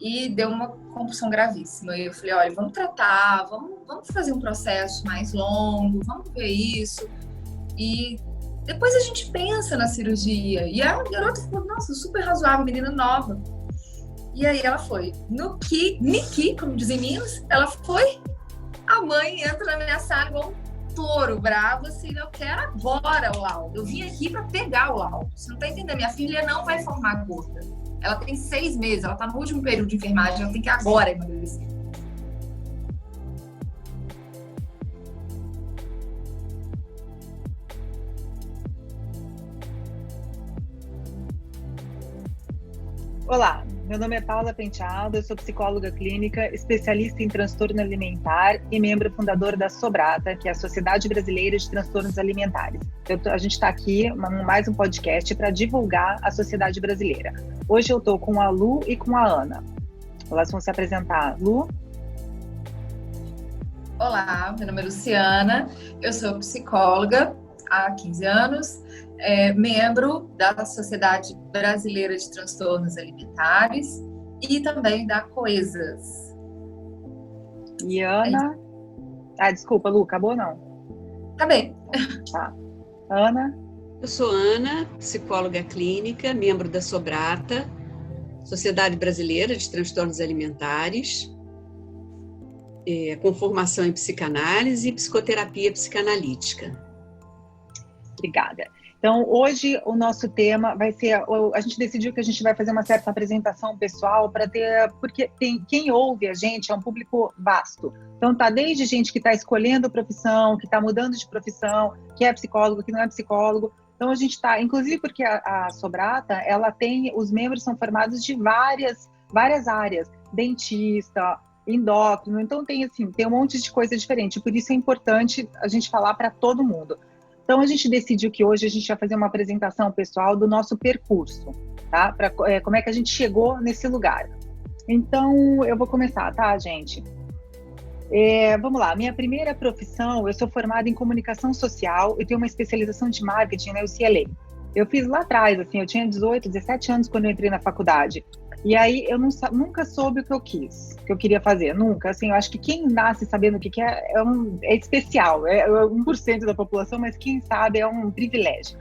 e deu uma compulsão gravíssima. E eu falei, olha, vamos tratar, vamos fazer um processo mais longo, vamos ver isso. E depois a gente pensa na cirurgia. E a garota falou, nossa, super razoável, menina nova. E aí ela foi. Niki, como dizem em Minas, ela foi. A mãe entra na minha sala igual um touro bravo, assim, eu quero agora o laudo. Eu vim aqui para pegar o laudo. Você não tá entendendo? Minha filha não vai formar gorda. Ela tem 6 meses, ela tá no último período de enfermagem, ela tem que agora emagrecer. Olá, meu nome é Paula Penteado, eu sou psicóloga clínica, especialista em transtorno alimentar e membro fundador da Sobrata, que é a Sociedade Brasileira de Transtornos Alimentares. A gente está aqui, mais um podcast para divulgar a sociedade brasileira. Hoje eu estou com a Lu e com a Ana. Elas vão se apresentar. Lu? Olá, meu nome é Luciana, eu sou psicóloga há 15 anos, membro da Sociedade Brasileira de Transtornos Alimentares e também da Coesas. E Ana? Desculpa, Lu, acabou não? Acabei. Tá. Ana? Eu sou Ana, psicóloga clínica, membro da Sobrata, Sociedade Brasileira de Transtornos Alimentares, com formação em psicanálise e psicoterapia psicanalítica. Obrigada. Então, hoje o nosso tema vai ser, a gente decidiu que a gente vai fazer uma certa apresentação pessoal porque quem ouve a gente é um público vasto. Então, tá desde gente que está escolhendo profissão, que está mudando de profissão, que é psicólogo, que não é psicólogo. Então, a gente está, inclusive porque a Sobrata, os membros são formados de várias áreas, dentista, endócrino, então tem um monte de coisa diferente, por isso é importante a gente falar para todo mundo. Então, a gente decidiu que hoje a gente vai fazer uma apresentação pessoal do nosso percurso, tá? Como é que a gente chegou nesse lugar. Então, eu vou começar, tá, gente? Vamos lá, minha primeira profissão, eu sou formada em comunicação social, eu tenho uma especialização de marketing na UCLA. Eu fiz lá atrás, eu tinha 18, 17 anos quando eu entrei na faculdade. E aí eu nunca soube o que eu queria fazer, nunca. Eu acho que quem nasce sabendo o que é especial, é 1% da população, mas quem sabe é um privilégio.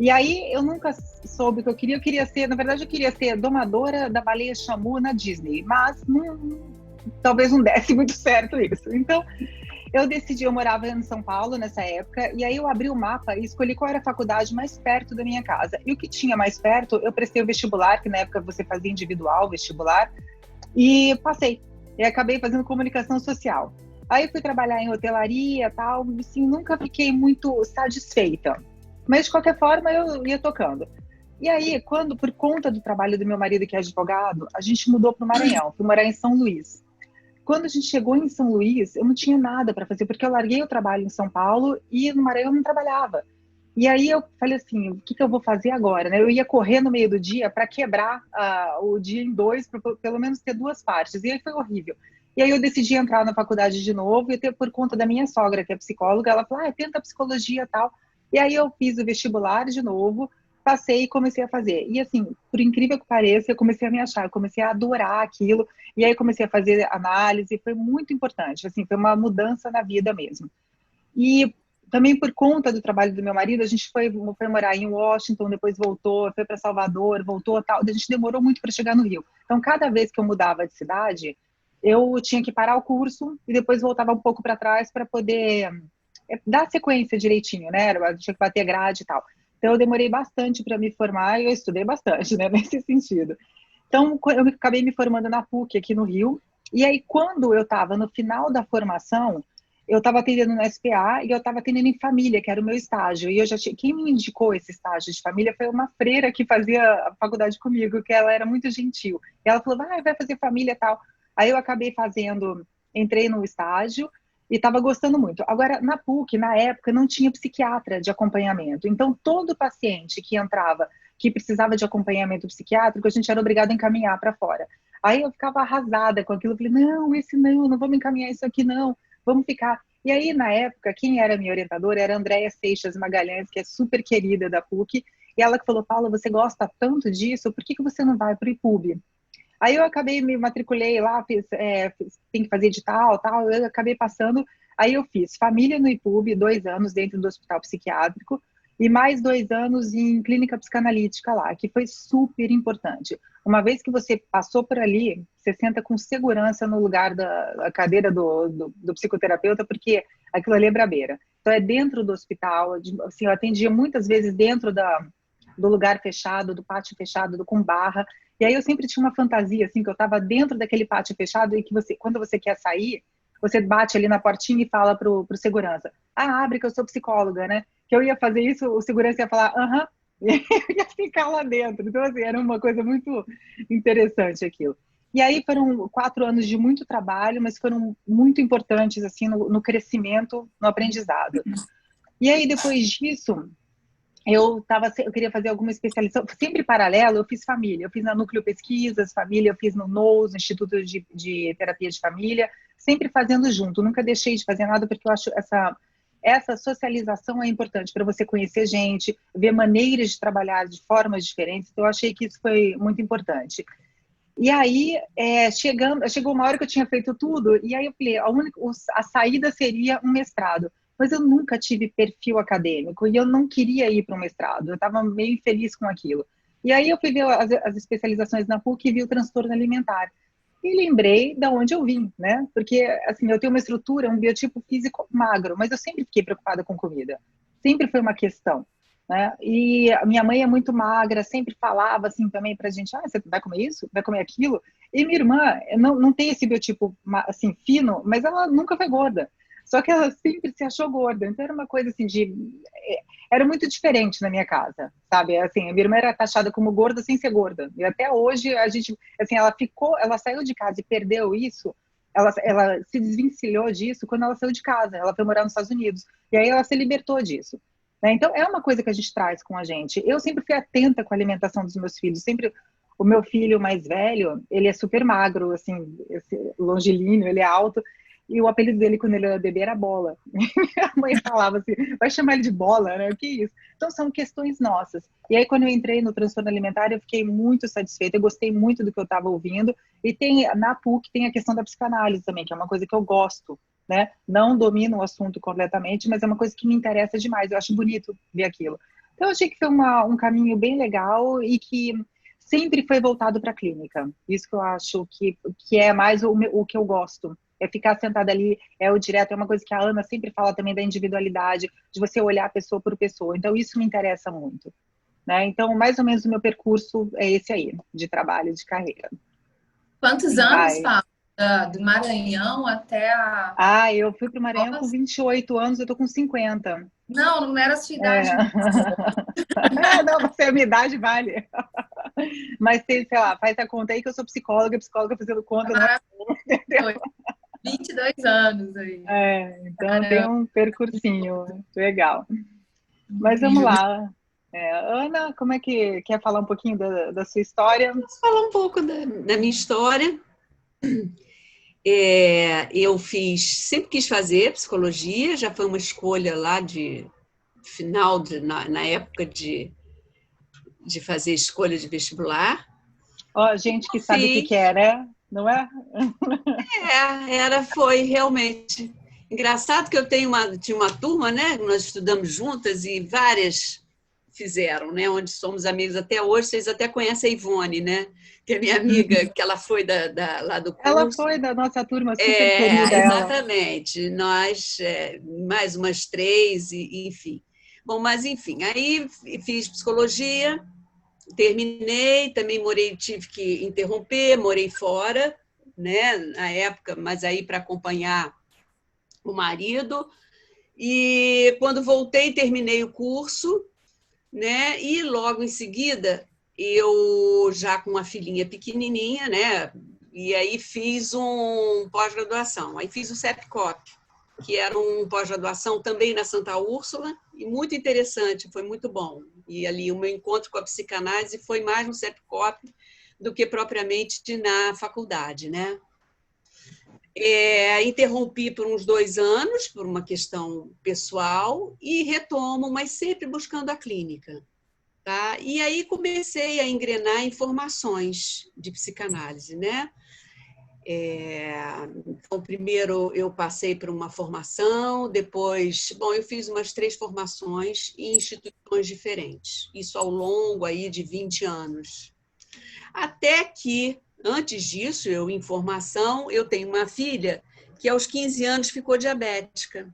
E aí eu nunca soube o que eu queria ser, na verdade eu queria ser domadora da baleia Shamu na Disney, mas talvez não desse muito certo isso. Então eu morava em São Paulo nessa época, e aí eu abri o mapa e escolhi qual era a faculdade mais perto da minha casa. E o que tinha mais perto, eu prestei o vestibular, que na época você fazia individual, vestibular, e passei. E acabei fazendo comunicação social. Aí fui trabalhar em hotelaria e tal, assim, nunca fiquei muito satisfeita. Mas de qualquer forma eu ia tocando. E aí, por conta do trabalho do meu marido, que é advogado, a gente mudou para o Maranhão, fui morar em São Luís. Quando a gente chegou em São Luís, eu não tinha nada para fazer, porque eu larguei o trabalho em São Paulo e no Maranhão eu não trabalhava. E aí eu falei assim, o que eu vou fazer agora? Né? Eu ia correr no meio do dia para quebrar o dia em dois, para pelo menos ter 2 partes. E aí foi horrível. E aí eu decidi entrar na faculdade de novo, e por conta da minha sogra, que é psicóloga, ela falou, tenta psicologia e tal. E aí eu fiz o vestibular de novo, passei e comecei a fazer. E assim, por incrível que pareça, eu comecei a me achar, eu comecei a adorar aquilo. E aí comecei a fazer análise, foi muito importante, foi uma mudança na vida mesmo. E também por conta do trabalho do meu marido, a gente foi morar em Washington, depois voltou, foi para Salvador, voltou, tal. A gente demorou muito para chegar no Rio. Então, cada vez que eu mudava de cidade, eu tinha que parar o curso e depois voltava um pouco para trás para poder dar sequência direitinho, né? Eu tinha que bater grade e tal. Então, eu demorei bastante para me formar e eu estudei bastante, né, nesse sentido. Então, eu acabei me formando na PUC aqui no Rio. E aí, quando eu estava no final da formação, eu estava atendendo no SPA e eu estava atendendo em família, que era o meu estágio. E quem me indicou esse estágio de família foi uma freira que fazia a faculdade comigo, que ela era muito gentil. E ela falou, vai fazer família e tal. Aí eu acabei entrei no estágio e estava gostando muito. Agora, na PUC, na época, não tinha psiquiatra de acompanhamento. Então, todo paciente que entrava, que precisava de acompanhamento psiquiátrico, a gente era obrigado a encaminhar para fora. Aí eu ficava arrasada com aquilo. Falei, não vamos encaminhar isso aqui, não. Vamos ficar. E aí, na época, quem era minha orientadora era a Andréia Seixas Magalhães, que é super querida da PUC. E ela que falou, Paula, você gosta tanto disso, por que você não vai para o IPUB? Aí eu acabei, me matriculei lá, tem que fazer edital, tal, eu acabei passando. Aí eu fiz família no IPUB, 2 anos dentro do hospital psiquiátrico, e mais 2 anos em clínica psicanalítica lá, que foi super importante. Uma vez que você passou por ali, você senta com segurança no lugar da cadeira do psicoterapeuta, porque aquilo ali é brabeira. Então é dentro do hospital, assim, eu atendia muitas vezes dentro do lugar fechado, do pátio fechado, com barra. E aí eu sempre tinha uma fantasia, assim, que eu estava dentro daquele pátio fechado e que você, quando você quer sair, você bate ali na portinha e fala pro segurança, abre que eu sou psicóloga, né? Que eu ia fazer isso, o segurança ia falar, aham, e eu ia ficar lá dentro. Então, assim, era uma coisa muito interessante aquilo. E aí foram 4 anos de muito trabalho, mas foram muito importantes, assim, no crescimento, no aprendizado. E aí, depois disso, eu queria fazer alguma especialização, sempre paralelo, eu fiz família, eu fiz na Núcleo Pesquisas, família, eu fiz no NOUS, Instituto de Terapia de Família, sempre fazendo junto, nunca deixei de fazer nada, porque eu acho essa socialização é importante para você conhecer gente, ver maneiras de trabalhar de formas diferentes, então eu achei que isso foi muito importante. E aí, chegou uma hora que eu tinha feito tudo, e aí eu falei, a saída seria um mestrado. Mas eu nunca tive perfil acadêmico, e eu não queria ir para um mestrado, eu estava meio infeliz com aquilo. E aí eu fui ver as especializações na PUC e vi o transtorno alimentar. E lembrei de onde eu vim, né? Porque, assim, eu tenho uma estrutura, um biotipo físico magro, mas eu sempre fiquei preocupada com comida. Sempre foi uma questão, né? E a minha mãe é muito magra, sempre falava assim também pra gente, você vai comer isso? Vai comer aquilo? E minha irmã não tem esse biotipo, assim, fino, mas ela nunca foi gorda. Só que ela sempre se achou gorda. Então era uma coisa assim era muito diferente na minha casa, sabe? Assim, a minha irmã era taxada como gorda sem ser gorda. E até hoje a gente, assim, ela saiu de casa e perdeu isso. Ela se desvencilhou disso quando ela saiu de casa. Ela foi morar nos Estados Unidos. E aí ela se libertou disso. Né? Então é uma coisa que a gente traz com a gente. Eu sempre fui atenta com a alimentação dos meus filhos. Sempre o meu filho mais velho, ele é super magro, assim, longilíneo, ele é alto. E o apelido dele, quando ele era bebê, era Bola. Minha mãe falava assim, vai chamar ele de Bola, né? O que é isso? Então, são questões nossas. E aí, quando eu entrei no transtorno alimentar, eu fiquei muito satisfeita, eu gostei muito do que eu estava ouvindo. E na PUC tem a questão da psicanálise também, que é uma coisa que eu gosto, né? Não domino o assunto completamente, mas é uma coisa que me interessa demais. Eu acho bonito ver aquilo. Então, eu achei que foi um caminho bem legal e que sempre foi voltado para a clínica. Isso que eu acho que é mais o que eu gosto. É ficar sentada ali, o direto, é uma coisa que a Ana sempre fala também da individualidade, de você olhar pessoa por pessoa. Então, isso me interessa muito. Né? Então, mais ou menos o meu percurso é esse aí, de trabalho, de carreira. Quantos anos, Paulo? Do Maranhão até a... Eu fui para o Maranhão com 28 anos, eu tô com 50. Não era a sua idade. Não, mas a minha idade vale. Mas, sei lá, faz a conta aí que eu sou psicóloga fazendo conta, não é? 22 anos aí. Então tem um percursinho legal. Mas vamos lá. Ana, como é que quer falar um pouquinho da sua história? Posso falar um pouco da minha história. Eu sempre quis fazer psicologia, já foi uma escolha lá de final, na época de fazer escolha de vestibular. Gente que sabe o que é, né? Não é? Foi realmente. Engraçado que eu tinha uma turma, né? Nós estudamos juntas e várias fizeram, né? Onde somos amigos até hoje. Vocês até conhecem a Ivone, né? Que é minha amiga, que ela foi lá do curso. Ela foi da nossa turma, super querida. Exatamente. Nós, mais umas 3, enfim. Bom, mas enfim, aí fiz psicologia, terminei, também tive que interromper, morei fora, né, na época, mas aí para acompanhar o marido. E quando voltei, terminei o curso, né, e logo em seguida, eu já com uma filhinha pequenininha, né, e aí fiz um pós-graduação. Aí fiz o CEPCOP, que era um pós-graduação também na Santa Úrsula, e muito interessante, foi muito bom. E ali o meu encontro com a psicanálise foi mais no CEPCOP do que propriamente na faculdade, né? Interrompi por uns 2 anos, por uma questão pessoal, e retomo, mas sempre buscando a clínica. tá? E aí comecei a engrenar em formações de psicanálise, né? Então, primeiro eu passei por uma formação, depois, bom, eu fiz umas 3 formações em instituições diferentes, isso ao longo aí de 20 anos. Até que, antes disso, eu em formação, eu tenho uma filha que aos 15 anos ficou diabética.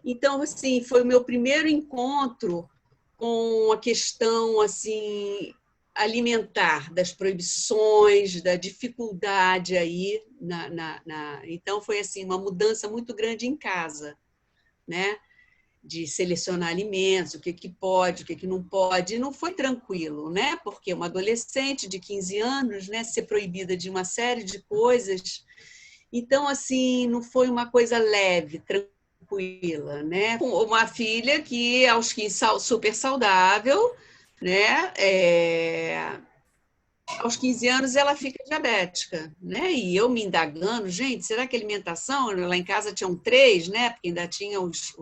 Então, assim, foi o meu primeiro encontro com a questão, assim, alimentar, das proibições, da dificuldade aí. Então, foi, assim, uma mudança muito grande em casa, né? De selecionar alimentos, o que pode, o que não pode. E não foi tranquilo, né? Porque uma adolescente de 15 anos, né, ser proibida de uma série de coisas. Então, assim, não foi uma coisa leve, tranquila, né? Uma filha que, aos 15, super saudável, né? Aos 15 anos ela fica diabética, né? E eu me indagando, gente, será que alimentação? Lá em casa tinham 3, né? Porque ainda tinha os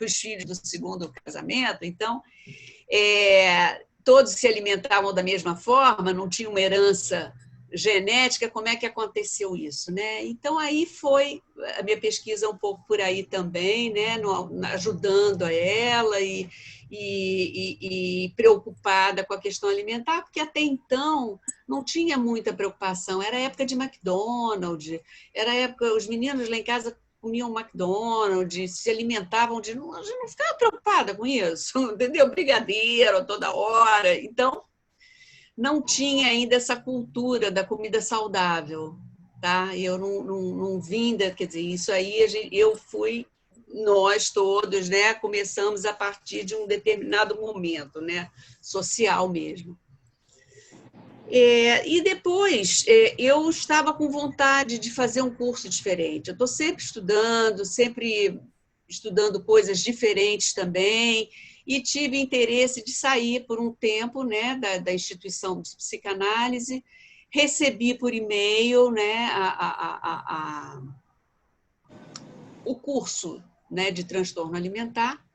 filhos do segundo casamento, então todos se alimentavam da mesma forma, não tinha uma herança genética, como é que aconteceu isso, né? Então aí foi a minha pesquisa um pouco por aí também, né? Ajudando a ela e preocupada com a questão alimentar, porque até então não tinha muita preocupação, era época de McDonald's, era época, os meninos lá em casa comiam McDonald's, se alimentavam de... A gente não ficava preocupada com isso, entendeu? Brigadeiro toda hora. Então, não tinha ainda essa cultura da comida saudável, tá? Eu não vim, quer dizer, isso aí eu fui, nós todos, né? Começamos a partir de um determinado momento, né? Social mesmo. E depois eu estava com vontade de fazer um curso diferente. Eu estou sempre estudando coisas diferentes também, e tive interesse de sair por um tempo, né, da instituição de psicanálise. Recebi por e-mail, né, o curso, né, de transtorno alimentar,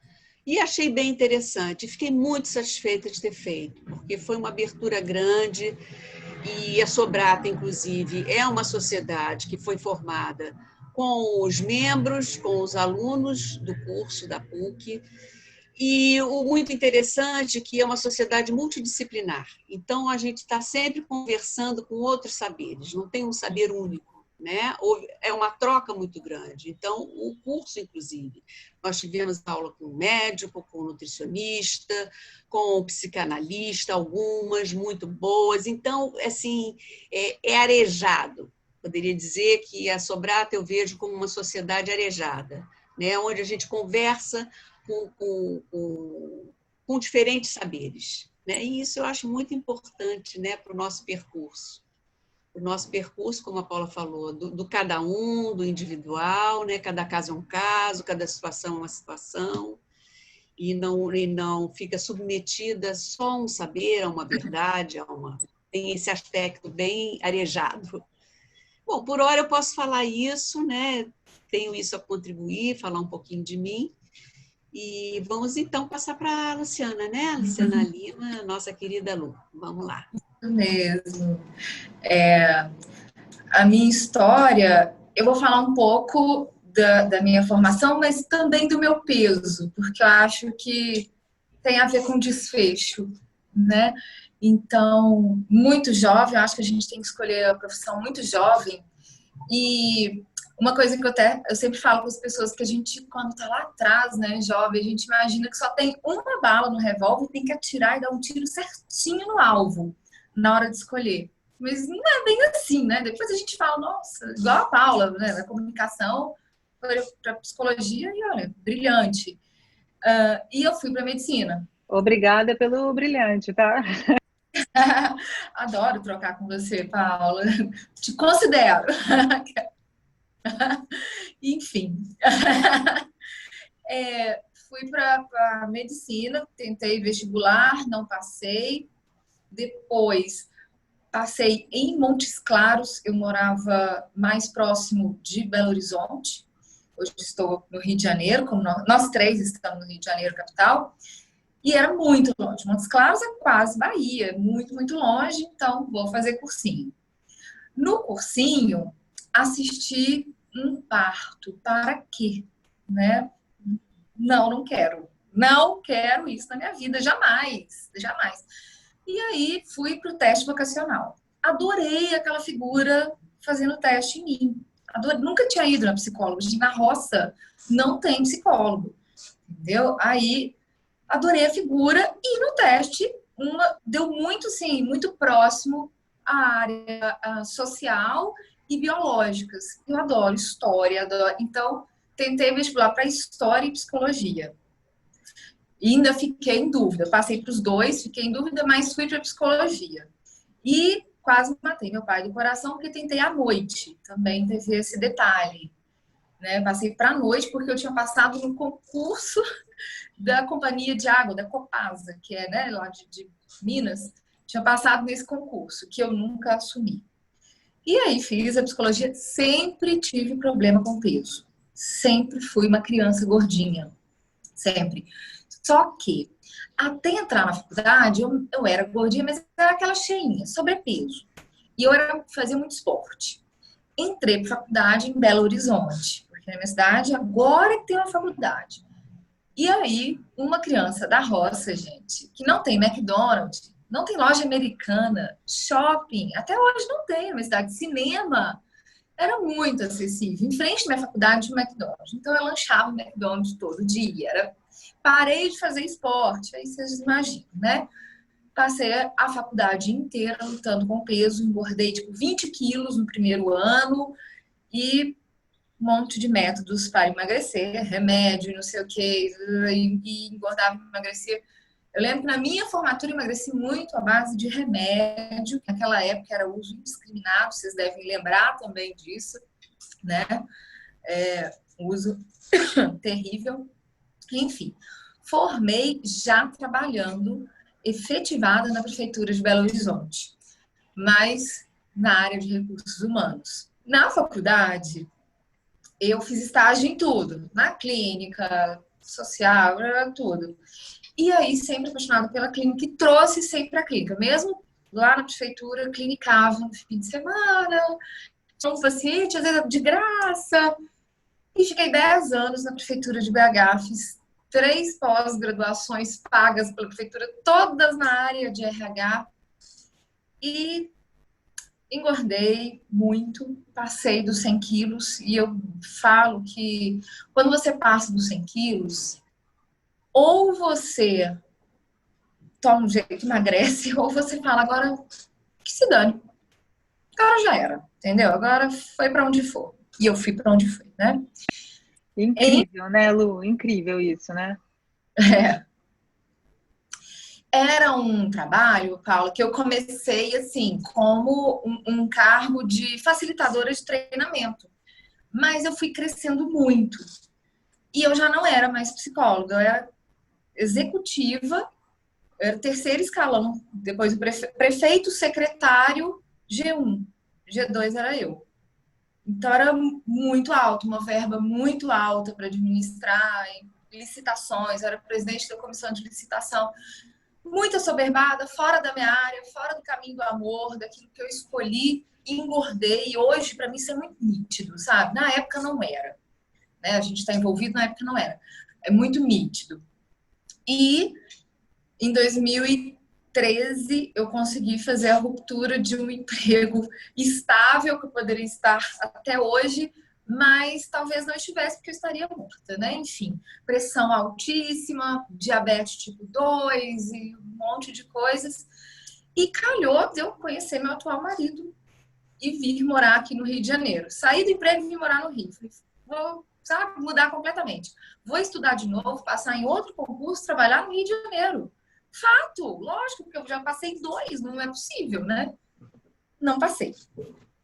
e achei bem interessante. Fiquei muito satisfeita de ter feito, porque foi uma abertura grande. E a Sobrata, inclusive, é uma sociedade que foi formada com os membros, com os alunos do curso da PUC, e o muito interessante é que é uma sociedade multidisciplinar. Então, a gente está sempre conversando com outros saberes, não tem um saber único, né? É uma troca muito grande. Então, o curso, inclusive, nós tivemos aula com médico, com nutricionista, com psicanalista, algumas muito boas. Então, assim, é arejado. Poderia dizer que a Sobrata eu vejo como uma sociedade arejada, né? Onde a gente conversa com diferentes saberes, né? E isso eu acho muito importante, né, para o nosso percurso. O nosso percurso, como a Paula falou, do cada um, do individual, né? Cada caso é um caso, cada situação é uma situação, e não fica submetida só a um saber, a uma verdade, tem esse aspecto bem arejado. Bom, por hora eu posso falar isso, né? Tenho isso a contribuir, falar um pouquinho de mim. E vamos, então, passar para a Luciana, né? A Luciana Lima, nossa querida Lu. Vamos lá. Isso mesmo. A minha história, eu vou falar um pouco da minha formação, mas também do meu peso, porque eu acho que tem a ver com desfecho, né? Então, muito jovem, eu acho que a gente tem que escolher a profissão muito jovem. E uma coisa que eu sempre falo com as pessoas, que a gente, quando tá lá atrás, né, jovem, a gente imagina que só tem uma bala no revólver e tem que atirar e dar um tiro certinho no alvo na hora de escolher. Mas não é bem assim, né? Depois a gente fala, nossa, igual a Paula, né, na comunicação, para psicologia, e olha, brilhante. E eu fui para medicina. Obrigada pelo brilhante, tá? Adoro trocar com você, Paula. Te considero. Enfim. Fui para medicina, tentei vestibular, não passei. Depois passei em Montes Claros, eu morava mais próximo de Belo Horizonte. Hoje estou no Rio de Janeiro, como nós 3 estamos no Rio de Janeiro, capital. E era muito longe. Montes Claros é quase Bahia, muito, muito longe, então vou fazer cursinho. No cursinho, assisti um parto. Para quê? Né? Não, não quero. Não quero isso na minha vida, jamais, jamais. E aí fui para o teste vocacional. Adorei aquela figura fazendo teste em mim. Adorei. Nunca tinha ido na psicóloga. Na roça não tem psicólogo, entendeu? Aí adorei a figura e no teste deu muito, sim, muito próximo à área social e biológicas. Eu adoro história, adoro. Então tentei vestibular para história e psicologia. E ainda fiquei em dúvida. Passei para os dois, fiquei em dúvida, mas fui para psicologia. E quase matei meu pai do coração porque tentei à noite. Também teve esse detalhe, né? Passei para a noite porque eu tinha passado no concurso da Companhia de Água, da Copasa, que é, né, lá de Minas. Tinha passado nesse concurso, que eu nunca assumi. E aí fiz a psicologia, sempre tive problema com peso. Sempre fui uma criança gordinha. Sempre. Só que, até entrar na faculdade, eu era gordinha, mas era aquela cheinha, sobrepeso. E eu fazia muito esporte. Entrei para faculdade em Belo Horizonte, porque na minha cidade agora que tem uma faculdade. E aí, uma criança da roça, gente, que não tem McDonald's, não tem loja americana, shopping, até hoje não tem na minha cidade, cinema, era muito acessível. Em frente à minha faculdade tinha um McDonald's. Então eu lanchava no McDonald's todo dia. Parei de fazer esporte, aí vocês imaginam, né? Passei a faculdade inteira lutando com peso, engordei tipo 20 quilos no primeiro ano e um monte de métodos para emagrecer, remédio, não sei o que, e engordava, emagrecia. Eu lembro que na minha formatura emagreci muito à base de remédio, que naquela época era uso indiscriminado, vocês devem lembrar também disso, né? Uso terrível. Enfim, formei já trabalhando, efetivada na Prefeitura de Belo Horizonte, mas na área de recursos humanos. Na faculdade, eu fiz estágio em tudo, na clínica, social, tudo. E aí, sempre apaixonada pela clínica, e trouxe sempre a clínica. Mesmo lá na prefeitura, clinicava no fim de semana, tinha um paciente, às vezes de graça. E fiquei 10 anos na prefeitura de BH, fiz 3 pós-graduações pagas pela prefeitura, todas na área de RH. E engordei muito, passei dos 100 quilos. E eu falo que quando você passa dos 100 quilos, ou você toma um jeito, emagrece, ou você fala, agora que se dane. Agora já era, entendeu? Agora foi para onde for. E eu fui para onde fui, né? Incrível, né, Lu? Incrível isso, né? É. Era um trabalho, Paula, que eu comecei assim, como um cargo de facilitadora de treinamento. Mas eu fui crescendo muito. E eu já não era mais psicóloga, eu era executiva, eu era o terceiro escalão, depois do prefeito, secretário, G1. G2 era eu. Então era muito alto, uma verba muito alta para administrar licitações, eu era presidente da comissão de licitação. Muito assoberbada, fora da minha área, fora do caminho do amor, daquilo que eu escolhi, engordei. E hoje, para mim, isso é muito nítido, sabe? Na época não era. Né? A gente está envolvido, na época não era. É muito nítido. E em 2013 eu consegui fazer a ruptura de um emprego estável, que eu poderia estar até hoje, mas talvez não estivesse porque eu estaria morta, né? Enfim, pressão altíssima, diabetes tipo 2 e um monte de coisas. E calhou de eu conhecer meu atual marido e vir morar aqui no Rio de Janeiro. Saí do emprego e vim morar no Rio. Falei, vou, sabe, mudar completamente. Vou estudar de novo, passar em outro concurso, trabalhar no Rio de Janeiro. Fato, lógico, porque eu já passei 2, não é possível, né? Não passei.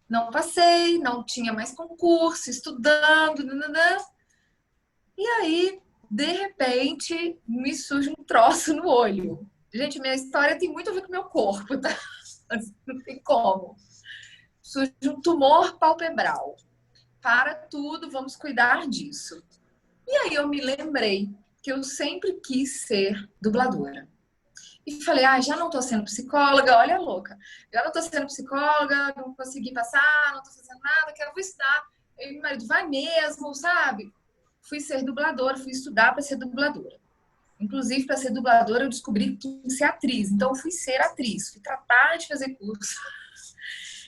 Não passei, não tinha mais concurso, estudando, nananã. E aí, de repente, me surge um troço no olho. Gente, minha história tem muito a ver com o meu corpo, tá? Não tem como. Surge um tumor palpebral. Para tudo, vamos cuidar disso. E aí eu me lembrei que eu sempre quis ser dubladora. E falei, já não tô sendo psicóloga, olha a louca. Já não tô sendo psicóloga, não consegui passar, não tô fazendo nada, vou estudar. E meu marido, vai mesmo, sabe? Fui ser dubladora, fui estudar para ser dubladora. Inclusive, para ser dubladora, eu descobri que ia ser atriz. Então, eu fui ser atriz, fui tratar de fazer curso.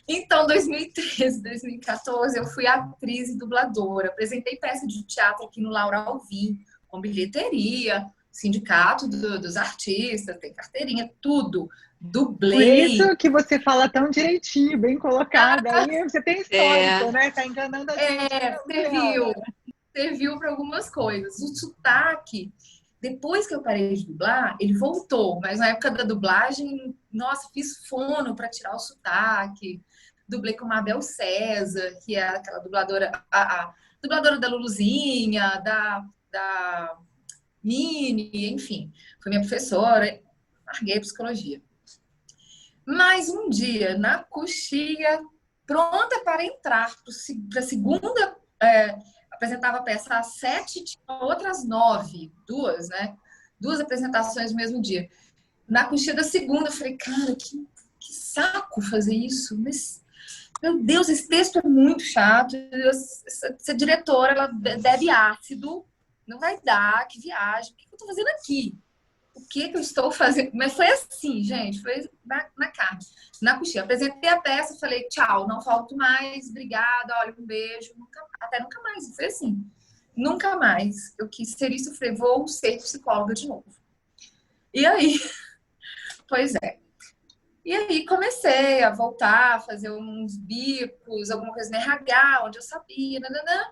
Então, 2013, 2014, eu fui atriz e dubladora. Apresentei peça de teatro aqui no Laura Alvim, com bilheteria, sindicato dos artistas, tem carteirinha, tudo. Por Dublei. isso que você fala tão direitinho, bem colocada. Aí você tem histórico, né? Tá enganando a gente. Serviu para algumas coisas. O sotaque, depois que eu parei de dublar, ele voltou. Mas na época da dublagem, nossa, fiz fono para tirar o sotaque. Dublei com a Mabel César, que é aquela dubladora, a dubladora da Luluzinha, da Mini, enfim. Foi minha professora, larguei psicologia. Mas um dia, na coxia, pronta para entrar para a segunda, apresentava a peça às 7, tinha outras 9, duas, né? 2 apresentações no mesmo dia. Na coxia da segunda, eu falei, cara, que saco fazer isso, mas, meu Deus, esse texto é muito chato, essa diretora, ela bebe ácido, não vai dar, que viagem, o que eu tô fazendo aqui? O que eu estou fazendo? Mas foi assim, gente, foi na carne, na coxinha. Apresentei a peça, falei, tchau, não volto mais, obrigada, olha, um beijo, até nunca mais. Foi assim, nunca mais. Eu quis ser isso, eu falei, vou ser psicóloga de novo. E aí, pois é. E aí comecei a voltar, a fazer uns bicos, alguma coisa no RH, onde eu sabia, nananã.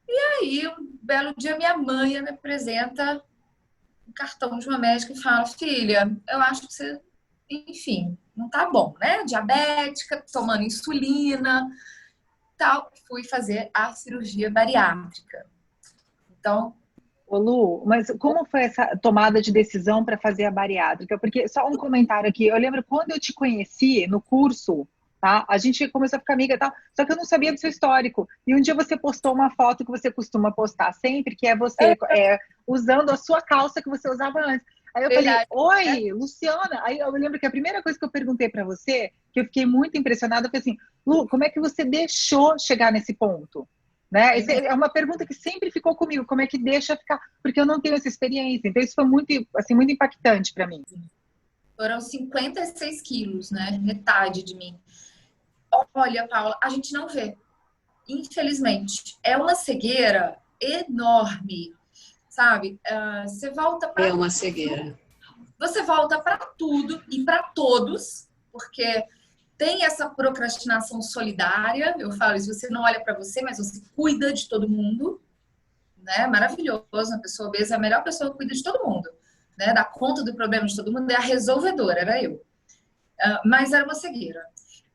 E aí, um belo dia, minha mãe me apresenta um cartão de uma médica e fala, filha, eu acho que você, enfim, não tá bom, né? Diabética, tomando insulina, tal. Fui fazer a cirurgia bariátrica. Então... Ô Lu, mas como foi essa tomada de decisão para fazer a bariátrica? Porque, só um comentário aqui, eu lembro quando eu te conheci no curso, tá? A gente começou a ficar amiga e tal, só que eu não sabia do seu histórico. E um dia você postou uma foto que você costuma postar sempre, que é você usando a sua calça que você usava antes. Aí eu falei, oi, Luciana. Aí eu lembro que a primeira coisa que eu perguntei para você, que eu fiquei muito impressionada, foi assim, Lu, como é que você deixou chegar nesse ponto? Né? Essa é uma pergunta que sempre ficou comigo, como é que deixa ficar? Porque eu não tenho essa experiência, então isso foi muito, assim, muito impactante para mim. Foram 56 quilos, né? Metade de mim. Olha, Paula, a gente não vê. Infelizmente. É uma cegueira enorme, sabe? Você volta para... É uma cegueira. Você volta para tudo e para todos, porque tem essa procrastinação solidária. Eu falo isso, você não olha para você, mas você cuida de todo mundo, né? Maravilhoso. Uma pessoa obesa é a melhor pessoa que cuida de todo mundo, né? Dá conta do problema de todo mundo, é a resolvedora, era eu. Mas era uma cegueira.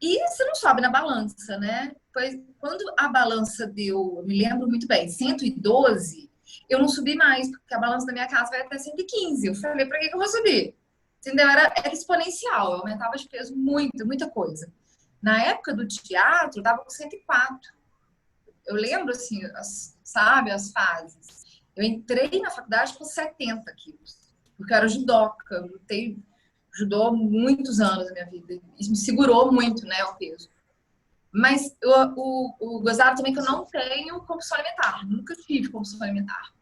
E você não sobe na balança, né? Pois quando a balança deu, eu me lembro muito bem, 112, eu não subi mais, porque a balança da minha casa vai até 115. Eu falei, para que eu vou subir? Entendeu? Era exponencial, eu aumentava de peso muito, muita coisa. Na época do teatro, eu dava com 104. Eu lembro, assim, sabe, as fases. Eu entrei na faculdade com 70 quilos, porque eu era judoca, eu lutei judô muitos anos da minha vida. Isso me segurou muito, né, o peso. Mas o gozado também que eu não tenho compulsão alimentar. Nunca tive compulsão alimentar.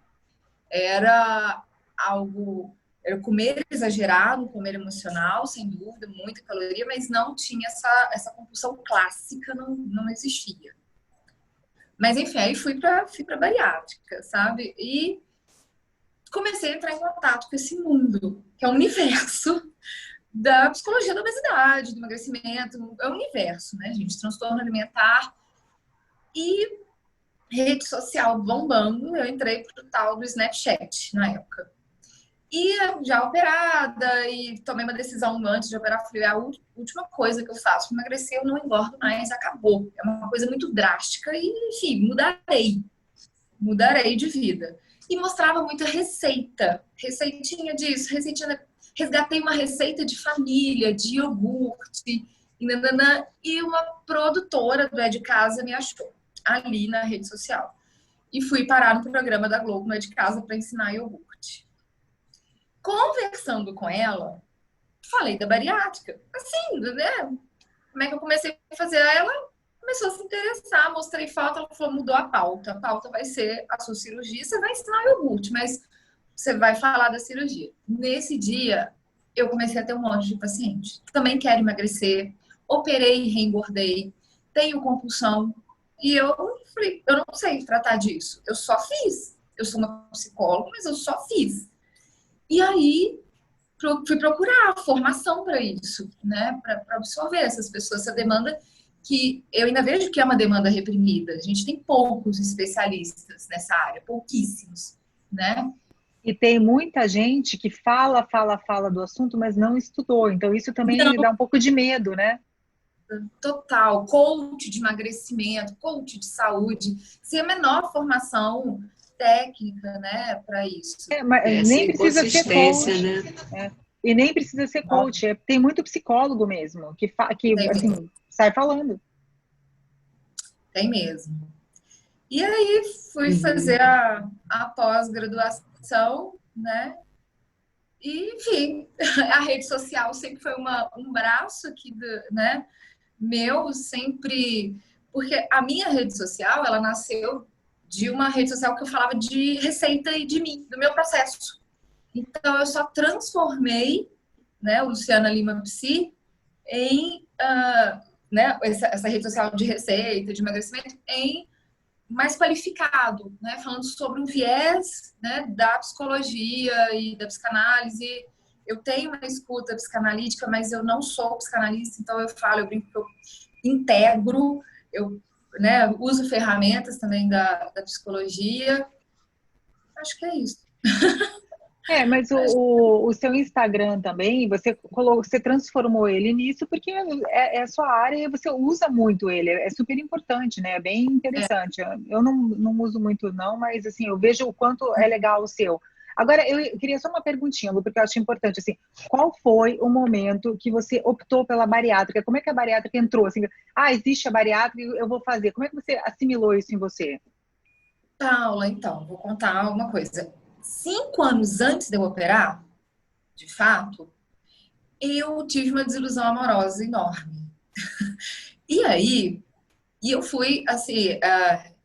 Era algo... Era comer exagerado, comer emocional, sem dúvida, muita caloria, mas não tinha essa compulsão clássica, não existia. Mas, enfim, aí fui para bariátrica, sabe? E comecei a entrar em contato com esse mundo, que é o universo da psicologia da obesidade, do emagrecimento, é o universo, né, gente? Transtorno alimentar e rede social bombando. Eu entrei pro tal do Snapchat na época. E já operada, e tomei uma decisão antes de operar, falei, a última coisa que eu faço para emagrecer, eu não engordo mais, acabou. É uma coisa muito drástica e, enfim, mudarei de vida. E mostrava muita receita, receitinha disso, receitinha... Resgatei uma receita de família, de iogurte, e uma produtora do É de Casa me achou, ali na rede social. e fui parar no programa da Globo, no É de Casa, para ensinar iogurte. Conversando com ela, falei da bariátrica. Assim, né? Como é que eu comecei a fazer? Ela começou a se interessar, mostrei foto, ela falou, mudou a pauta. A pauta vai ser a sua cirurgia, você vai ensinar iogurte, mas você vai falar da cirurgia. Nesse dia, eu comecei a ter um monte de paciente. Também quero emagrecer, operei e reengordei, tenho compulsão. E eu falei, eu não sei tratar disso. Eu só fiz. Eu sou uma psicóloga, mas eu só fiz. E aí, fui procurar formação para isso, né? Para absorver essas pessoas, essa demanda que eu ainda vejo que é uma demanda reprimida. A gente tem poucos especialistas nessa área, pouquíssimos, né? E tem muita gente que fala do assunto, mas não estudou. Então, isso também Não, dá um pouco de medo, né? total. Coach de emagrecimento, coach de saúde, sem a menor formação técnica, né, para isso. Mas Essa nem precisa ser inconsistência, coach. né? E nem precisa ser coach. Tem muito psicólogo mesmo, que Tem mesmo. assim, sai falando. Tem mesmo. E aí fui Uhum. fazer a pós-graduação, né? E, enfim, a rede social sempre foi um braço aqui, né? Meu, sempre. Porque a minha rede social, ela nasceu de uma rede social que eu falava de receita e de mim, do meu processo. Então, eu só transformei, né, o Luciana Lima Psi em, né, essa rede social de receita, de emagrecimento, em mais qualificado, né, falando sobre um viés, né, da psicologia e da psicanálise. Eu tenho uma escuta psicanalítica, mas eu não sou psicanalista, então eu falo, eu brinco que eu integro, eu, né, uso ferramentas também da psicologia. Acho que é isso. Mas o seu Instagram também, você transformou ele nisso porque é a sua área e você usa muito ele, é super importante, né? É bem interessante. Eu não uso muito não, mas assim, eu vejo o quanto é legal o seu. Agora, eu queria só uma perguntinha, Lu, porque eu acho importante, assim, qual foi o momento que você optou pela bariátrica? Como é que a bariátrica entrou? Assim, existe a bariátrica, eu vou fazer. Como é que você assimilou isso em você? Paula, então, vou contar uma coisa. 5 anos antes de eu operar, de fato, eu tive uma desilusão amorosa enorme. E aí, eu fui, assim,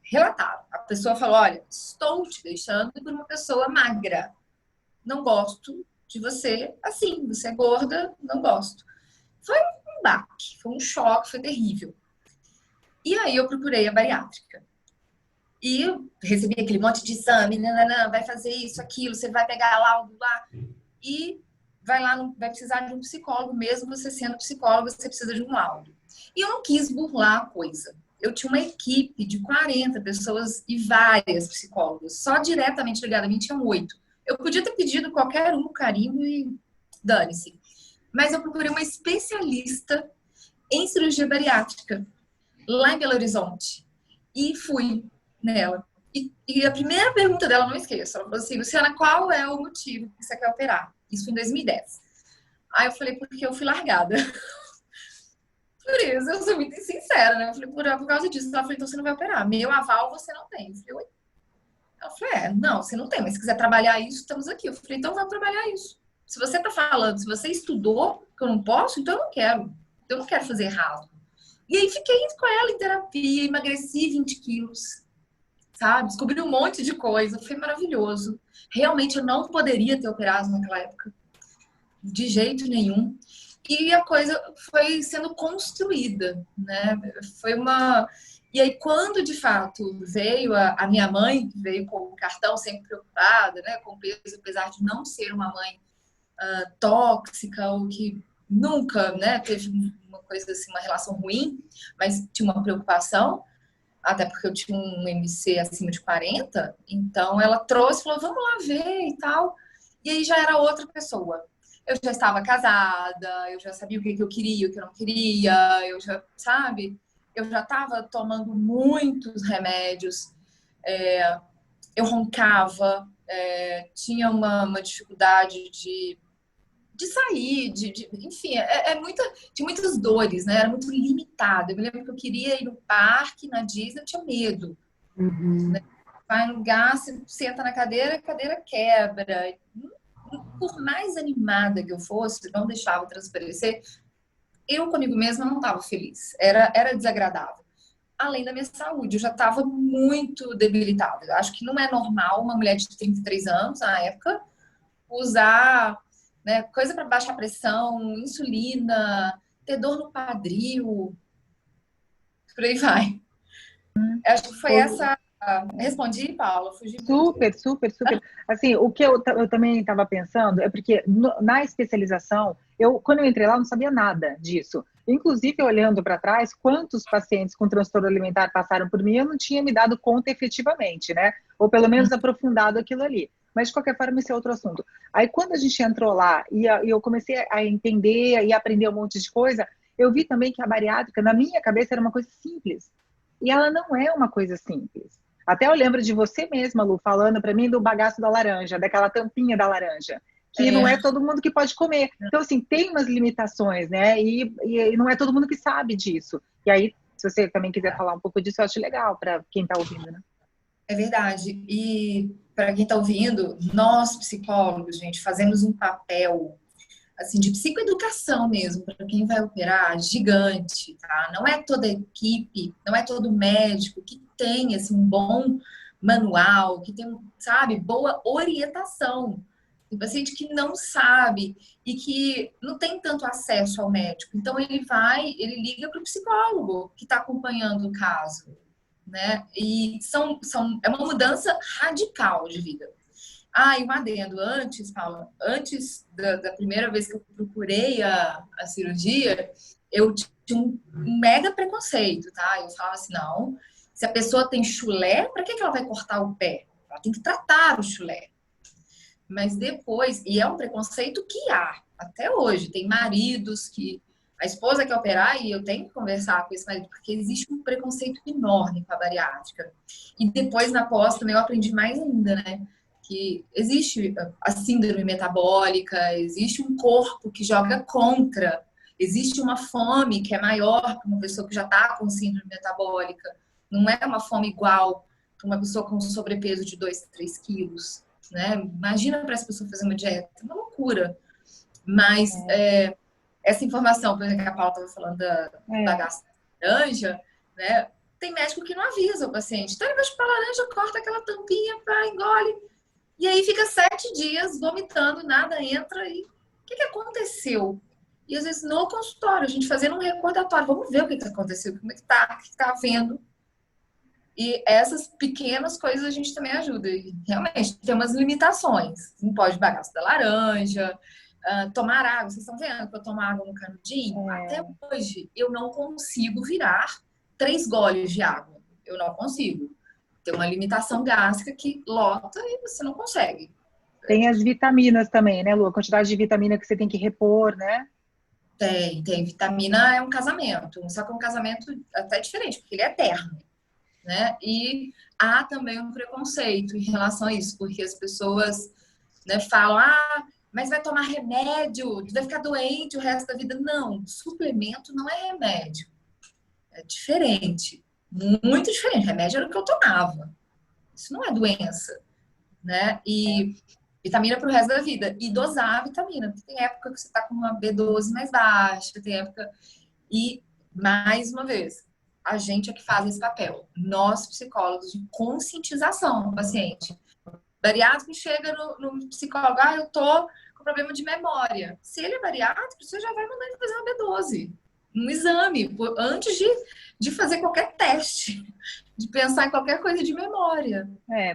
relatar. A pessoa falou, olha, estou te deixando por uma pessoa magra. Não gosto de você assim. Você é gorda, não gosto. Foi um baque, foi um choque, foi terrível. E aí eu procurei a bariátrica. E eu recebi aquele monte de exame, nananã, vai fazer isso, aquilo, você vai pegar laudo lá e vai lá, vai precisar de um psicólogo, mesmo você sendo psicólogo, você precisa de um laudo. E eu não quis burlar a coisa. Eu tinha uma equipe de 40 pessoas e várias psicólogas. Só diretamente ligada a mim tinham 8. Eu podia ter pedido qualquer um carimbo e dane-se. Mas eu procurei uma especialista em cirurgia bariátrica, lá em Belo Horizonte. E fui nela. E a primeira pergunta dela, não esqueço, ela falou assim, Luciana, qual é o motivo que você quer operar? Isso foi em 2010. Aí eu falei, porque eu fui largada. Por isso, eu sou muito sincera, né? Eu falei, por causa disso. Ela falou, então você não vai operar. Meu aval você não tem. Eu falei, oi? Ela falou, não, você não tem, mas se quiser trabalhar isso, estamos aqui. Eu falei, então vamos trabalhar isso. Se você tá falando, se você estudou que eu não posso, então eu não quero. Eu não quero fazer errado. E aí fiquei com ela em terapia, emagreci 20 quilos, sabe? Descobri um monte de coisa, foi maravilhoso. Realmente eu não poderia ter operado naquela época, de jeito nenhum. E a coisa foi sendo construída, né? Foi uma. E aí, quando de fato veio a minha mãe, que veio com o cartão sempre preocupada, né, com o peso, apesar de não ser uma mãe tóxica ou que nunca, né, teve uma coisa assim, uma relação ruim, mas tinha uma preocupação, até porque eu tinha um MC acima de 40, então ela trouxe, falou, vamos lá ver e tal. E aí já era outra pessoa. Eu já estava casada, eu já sabia o que eu queria, o que eu não queria, eu já, sabe? Eu já estava tomando muitos remédios, eu roncava, tinha uma dificuldade de sair, enfim, tinha muitas dores, né? Era muito limitado. Eu me lembro que eu queria ir no parque, na Disney, eu tinha medo. Uhum. Né? vai no lugar, você senta na cadeira, a cadeira quebra. Por mais animada que eu fosse, não deixava transparecer, eu comigo mesma não estava feliz. Era desagradável. Além da minha saúde, eu já estava muito debilitada. Eu acho que não é normal uma mulher de 33 anos, na época, usar, né, coisa para baixar pressão, insulina, ter dor no quadril, por aí vai. Eu acho que foi essa. Respondi, Paula? Fugi muito. Super, super, super. Assim, o que eu também estava pensando é porque na especialização, quando eu entrei lá, eu não sabia nada disso. Inclusive, olhando para trás, quantos pacientes com transtorno alimentar passaram por mim, eu não tinha me dado conta efetivamente, né? Ou pelo menos aprofundado aquilo ali. Mas, de qualquer forma, esse é outro assunto. Aí, quando a gente entrou lá e eu comecei a entender e aprender um monte de coisa, eu vi também que a bariátrica, na minha cabeça, era uma coisa simples. E ela não é uma coisa simples. Até eu lembro de você mesma, Lu, falando para mim do bagaço da laranja, daquela tampinha da laranja, que não é todo mundo que pode comer. Então, assim, tem umas limitações, né? E não é todo mundo que sabe disso. E aí, se você também quiser falar um pouco disso, eu acho legal para quem está ouvindo, né? É verdade. E para quem está ouvindo, nós psicólogos, gente, fazemos um papel assim de psicoeducação mesmo para quem vai operar gigante, tá? Não é toda a equipe, não é todo médico que tem assim um bom manual, que tem, sabe, boa orientação. Tem paciente que não sabe e que não tem tanto acesso ao médico. Então ele liga para o psicólogo que está acompanhando o caso, né? E é uma mudança radical de vida. Ah, e um adendo, antes, Paula, antes da primeira vez que eu procurei a cirurgia, eu tinha um mega preconceito, tá? Eu falava assim, não, se a pessoa tem chulé, para que ela vai cortar o pé? Ela tem que tratar o chulé. Mas depois, e é um preconceito que há, até hoje, tem maridos que a esposa quer operar e eu tenho que conversar com esse marido, porque existe um preconceito enorme com a bariátrica. E depois, na pós, também eu aprendi mais ainda, né? Que existe a síndrome metabólica, existe um corpo que joga contra, existe uma fome que é maior que uma pessoa que já está com síndrome metabólica. Não é uma fome igual para uma pessoa com sobrepeso de 2, 3 quilos. Né? Imagina para essa pessoa fazer uma dieta, é uma loucura. Mas essa informação, por exemplo, que a Paula estava falando da bagaça da laranja, né? Tem médico que não avisa o paciente. Então ele vai chupar a laranja, corta aquela tampinha, para engole. E aí fica 7 dias vomitando, nada entra. E o que aconteceu? E às vezes no consultório, a gente fazendo um recordatório, vamos ver o que aconteceu, como é que tá, o que está havendo. E essas pequenas coisas a gente também ajuda. E realmente, tem umas limitações. Não pode bagaço da laranja, tomar água. Vocês estão vendo que eu tomo água no canudinho? Até hoje, eu não consigo virar 3 goles de água. Eu não consigo. Tem uma limitação gástrica que lota e você não consegue. Tem as vitaminas também, né, Lu? A quantidade de vitamina que você tem que repor, né? Tem. Vitamina é um casamento. Só que é um casamento até diferente, porque ele é eterno. Né? E há também um preconceito em relação a isso, porque as pessoas, né, falam, mas vai tomar remédio, vai ficar doente o resto da vida. Não, suplemento não é remédio. É diferente, muito diferente. Remédio era o que eu tomava. Isso não é doença, né? E vitamina para o resto da vida. E dosar a vitamina, porque tem época que você está com uma B12 mais baixa, tem época... E, mais uma vez, a gente é que faz esse papel. Nós, psicólogos, de conscientização do paciente. O bariátrico chega no psicólogo, eu tô com problema de memória. Se ele é bariátrico, você já vai mandar ele fazer uma B12. Um exame, antes de fazer qualquer teste, de pensar em qualquer coisa de memória.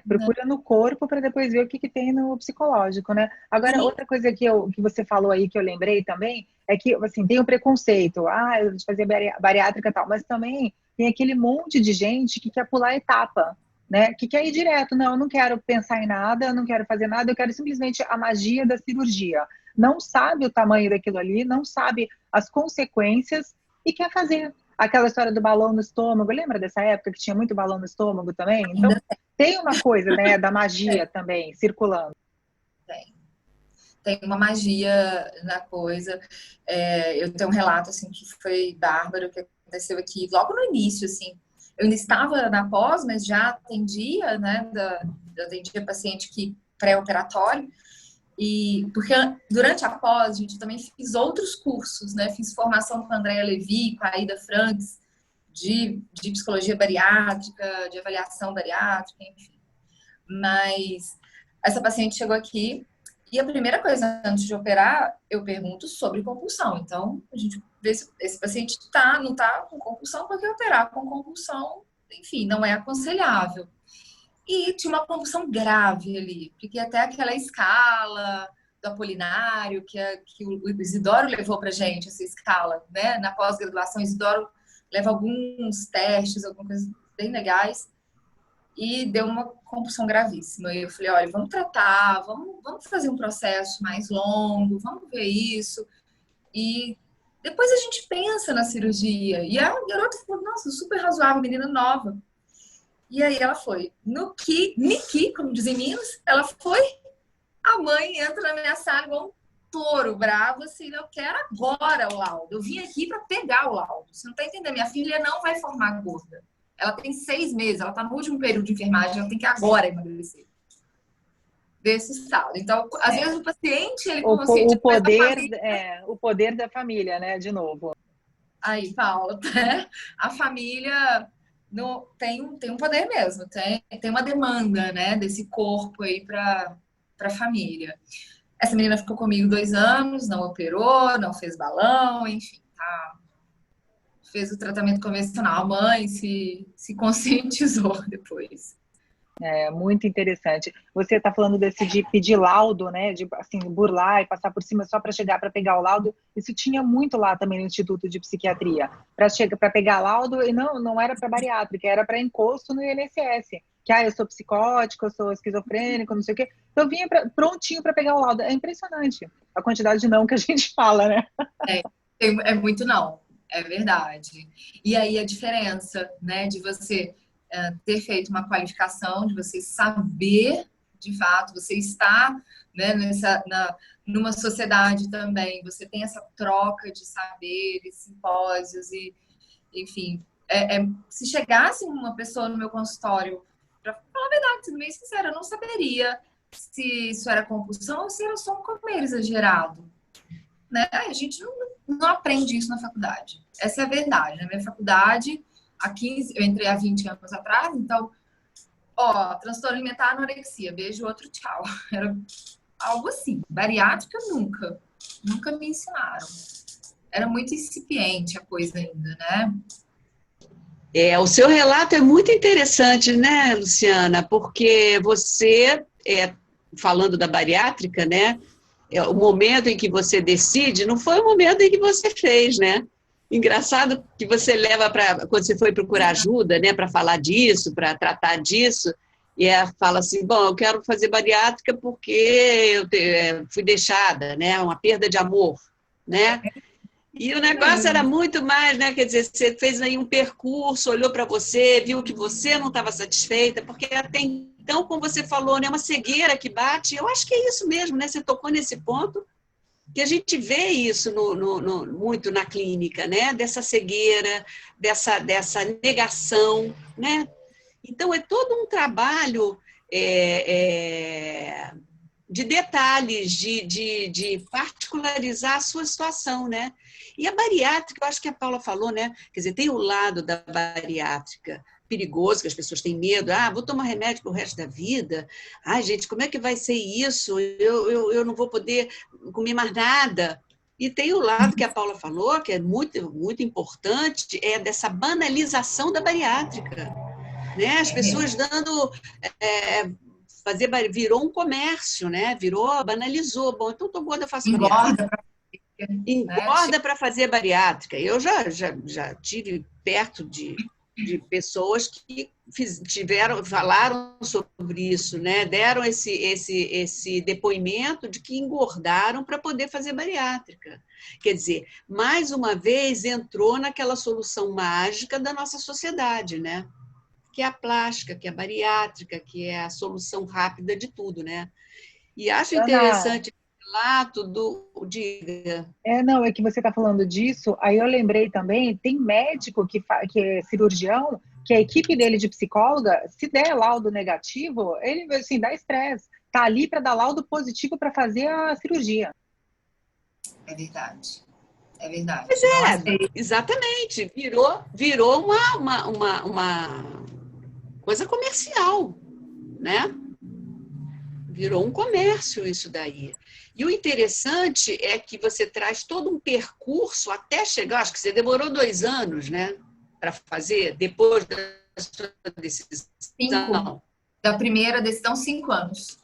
Procura no corpo para depois ver o que tem no psicológico, né? Agora, Sim. outra coisa que você falou aí, que eu lembrei também, é que, assim, tem o preconceito, eu vou fazer bariátrica e tal, mas também tem aquele monte de gente que quer pular etapa, né? Que quer ir direto, não, eu não quero pensar em nada, eu não quero fazer nada, eu quero simplesmente a magia da cirurgia. Não sabe o tamanho daquilo ali, não sabe as consequências e quer fazer. Aquela história do balão no estômago, lembra dessa época que tinha muito balão no estômago também? Então, tem uma coisa, né, da magia também circulando. Tem uma magia na coisa. Eu tenho um relato, assim, que foi bárbaro, que aconteceu aqui logo no início, assim. eu ainda estava na pós, mas já atendia, né, atendia paciente que pré-operatório, e porque durante a pós, gente, eu também fiz outros cursos, né, fiz formação com a Andrea Levy, com a Aida Franks, de psicologia bariátrica, de avaliação bariátrica, enfim. Mas essa paciente chegou aqui e a primeira coisa, antes de operar, eu pergunto sobre compulsão. Então, a gente vê se esse paciente não está com compulsão, porque operar com compulsão, enfim, não é aconselhável. E tinha uma compulsão grave ali, porque até aquela escala do Apolinário, que o Isidoro levou pra gente, essa escala, né? Na pós-graduação, Isidoro leva alguns testes, algumas coisas bem legais, e deu uma compulsão gravíssima. E eu falei, olha, vamos tratar, vamos fazer um processo mais longo, vamos ver isso. E depois a gente pensa na cirurgia. E a garota falou, nossa, super razoável, menina nova. E aí ela foi. Niki, como dizem em Minas, ela foi. A mãe entra na minha sala igual um touro bravo, assim, eu quero agora o laudo. Eu vim aqui para pegar o laudo. Você não tá entendendo? Minha filha não vai formar gorda. Ela tem 6 meses, ela tá no último período de enfermagem, ela tem que agora emagrecer. Desse estado. Então, às vezes o paciente, ele consciente... O poder da família, né? De novo. Aí, Paula, a família tem um poder mesmo, tem uma demanda, né, desse corpo aí para a família. Essa menina ficou comigo 2 anos, não operou, não fez balão, enfim, tá? Fez o tratamento convencional. A mãe se conscientizou depois. É muito interessante. Você está falando desse de pedir laudo, né? De assim, burlar e passar por cima só para chegar para pegar o laudo. Isso tinha muito lá também no Instituto de Psiquiatria. Para pegar laudo, e não era para bariátrica, era para encosto no INSS. Que eu sou psicótico, eu sou esquizofrênico, não sei o quê. Então eu vinha prontinho para pegar o laudo. É impressionante a quantidade de não que a gente fala, né? É muito não, é verdade. E aí a diferença, né, de você ter feito uma qualificação, de você saber, de fato, você está, né, numa sociedade também, você tem essa troca de saberes, simpósios e, enfim, se chegasse uma pessoa no meu consultório, para falar a verdade, sendo bem sincera, eu não saberia se isso era compulsão ou se era só um comer exagerado, né? A gente não aprende isso na faculdade. Essa é a verdade. Na minha faculdade, eu entrei há 20 anos atrás, então, transtorno alimentar, anorexia, beijo, outro, tchau. Era algo assim. Bariátrica, nunca me ensinaram. Era muito incipiente a coisa ainda, né? O seu relato é muito interessante, né, Luciana? Porque você, falando da bariátrica, né? O momento em que você decide não foi o momento em que você fez, né? Engraçado que você leva quando você foi procurar ajuda, né, para falar disso, para tratar disso, e fala assim, bom, eu quero fazer bariátrica porque eu fui deixada, né, uma perda de amor, né? E o negócio era muito mais, né? Quer dizer, você fez aí um percurso, olhou para você, viu que você não estava satisfeita, porque até então, como você falou, né, uma cegueira que bate, eu acho que é isso mesmo, né? Você tocou nesse ponto, que a gente vê isso muito na clínica, né? Dessa cegueira, dessa negação, né? Então, é todo um trabalho de detalhes, de particularizar a sua situação, né? E a bariátrica, eu acho que a Paula falou, né? Quer dizer, tem o lado da bariátrica perigoso, que as pessoas têm medo, vou tomar remédio pro resto da vida, gente, como é que vai ser isso? Eu não vou poder comer mais nada. E tem o lado que a Paula falou, que é muito, muito importante, dessa banalização da bariátrica, né? As pessoas virou um comércio, né? Banalizou. Bom, então tô gorda, eu faço bariátrica. Engorda para fazer bariátrica. Eu já tive perto de pessoas que falaram sobre isso, né? Deram esse depoimento de que engordaram para poder fazer bariátrica. Quer dizer, mais uma vez entrou naquela solução mágica da nossa sociedade, né? Que é a plástica, que é a bariátrica, que é a solução rápida de tudo, né? E acho interessante o relato diga. É que você está falando disso, aí eu lembrei também, tem médico que é cirurgião, que a equipe dele de psicóloga, se der laudo negativo, ele, assim, dá estresse. Tá ali para dar laudo positivo para fazer a cirurgia. É verdade. É verdade. Pois é, exatamente. Virou uma coisa comercial, né? Virou um comércio isso daí. E o interessante é que você traz todo um percurso até chegar, acho que você demorou 2 anos, né? Para fazer, depois da sua decisão. 5. Da primeira decisão, 5 anos.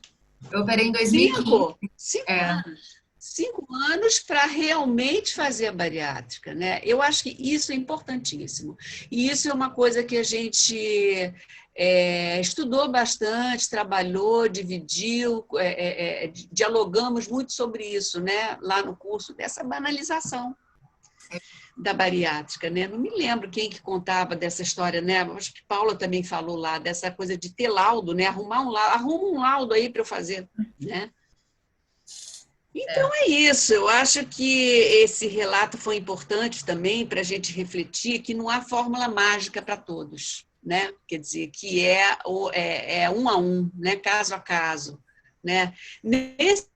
Eu operei em 2015. 5 anos. 5 anos para realmente fazer a bariátrica, né? Eu acho que isso é importantíssimo. E isso é uma coisa que a gente estudou bastante, trabalhou, dividiu, dialogamos muito sobre isso, né? Lá no curso, dessa banalização da bariátrica, né? Não me lembro quem que contava dessa história, né? Acho que Paula também falou lá, dessa coisa de ter laudo, né? Arruma um laudo aí para eu fazer, né? Então é isso, eu acho que esse relato foi importante também para a gente refletir que não há fórmula mágica para todos, né? Quer dizer, que é um a um, né? Caso a caso, né? Nesse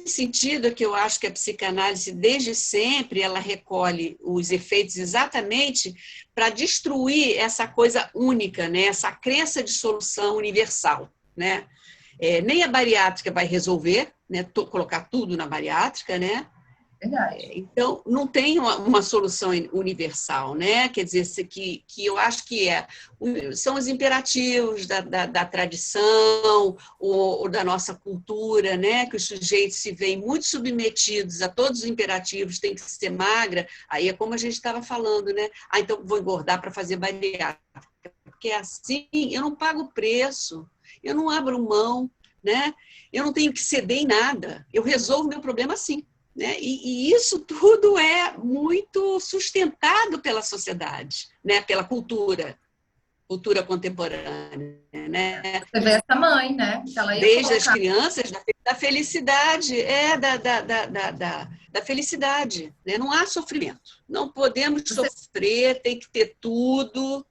sentido é que eu acho que a psicanálise, desde sempre, ela recolhe os efeitos exatamente para destruir essa coisa única, né? Essa crença de solução universal, né? Nem a bariátrica vai resolver, né? Colocar tudo na bariátrica, né? Verdade. Então, não tem uma solução universal, né? Quer dizer, que eu acho que são os imperativos da tradição ou da nossa cultura, né? Que os sujeitos se veem muito submetidos a todos os imperativos, tem que ser magra, aí é como a gente estava falando, né? Então vou engordar para fazer bariátrica, porque assim eu não pago preço, eu não abro mão, né? Eu não tenho que ceder em nada, eu resolvo meu problema assim. Né? E isso tudo é muito sustentado pela sociedade, né? Pela cultura contemporânea. Né? Você vê essa mãe, né? Que ela ia desde as crianças, da felicidade, da felicidade. Né? Não há sofrimento. Não podemos sofrer, tem que ter tudo.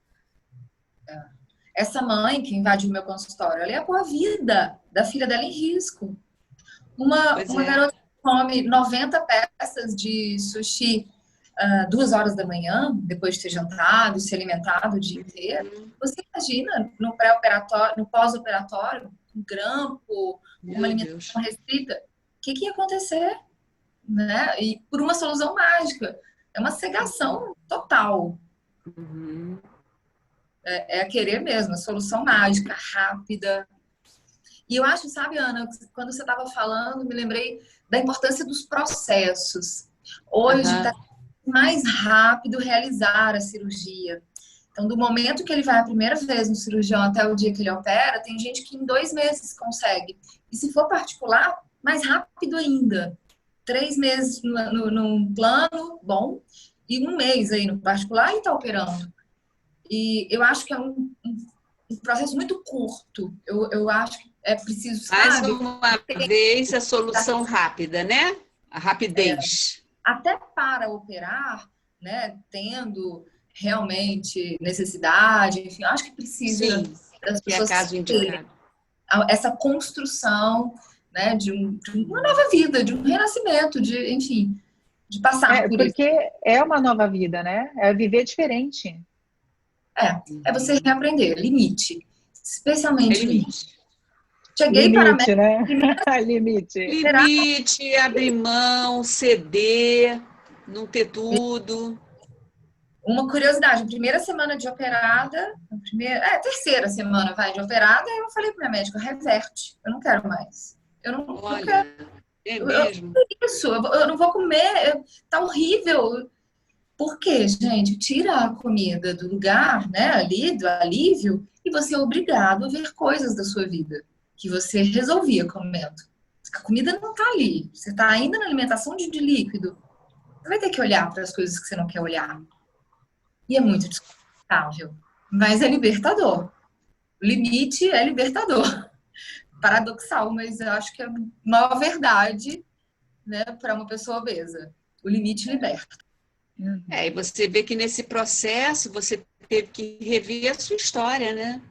Essa mãe que invadiu meu consultório, ela ia pôr a vida da filha dela em risco. Uma garota come 90 peças de sushi 2 horas da manhã, depois de ter jantado, se alimentado o dia inteiro. Você imagina no pré-operatório, no pós-operatório, um grampo, uma alimentação restrita, o que ia acontecer? Né? E por uma solução mágica. É uma cegação total. Uhum. É querer mesmo, a solução mágica, rápida. E eu acho, sabe, Ana, quando você estava falando, me lembrei da importância dos processos. Hoje está mais rápido realizar a cirurgia. Então, do momento que ele vai a primeira vez no cirurgião até o dia que ele opera, tem gente que em 2 meses consegue. E se for particular, mais rápido ainda. 3 meses num plano, bom, e 1 mês aí no particular e está operando. E eu acho que é um processo muito curto. Eu acho que é preciso, Mais sabe? uma vez, a solução rápida, né? A rapidez. Até para operar, né? Tendo realmente necessidade, enfim, acho que precisa das pessoas caso indicado. Essa construção, né? De uma nova vida, de um renascimento, enfim, de passar por isso. Porque é uma nova vida, né? É viver diferente. É você reaprender, limite. Especialmente limite. Cheguei limite, para né? Limite. Limite, abrir mão, ceder, não ter tudo. Uma curiosidade, primeira semana de operada, terceira semana de operada, eu falei para minha médica, reverte, eu não quero mais. Eu não quero. É mesmo? Eu não vou comer, tá horrível. Por quê, gente? Tira a comida do lugar, né, ali, do alívio, e você é obrigado a ver coisas da sua vida que você resolvia comendo. A comida não tá ali, você tá ainda na alimentação de líquido. Você vai ter que olhar para as coisas que você não quer olhar. E é muito desconfortável, mas é libertador. O limite é libertador. Paradoxal, mas eu acho que é a maior verdade, né, para uma pessoa obesa. O limite liberta. E você vê que nesse processo você teve que rever a sua história, né?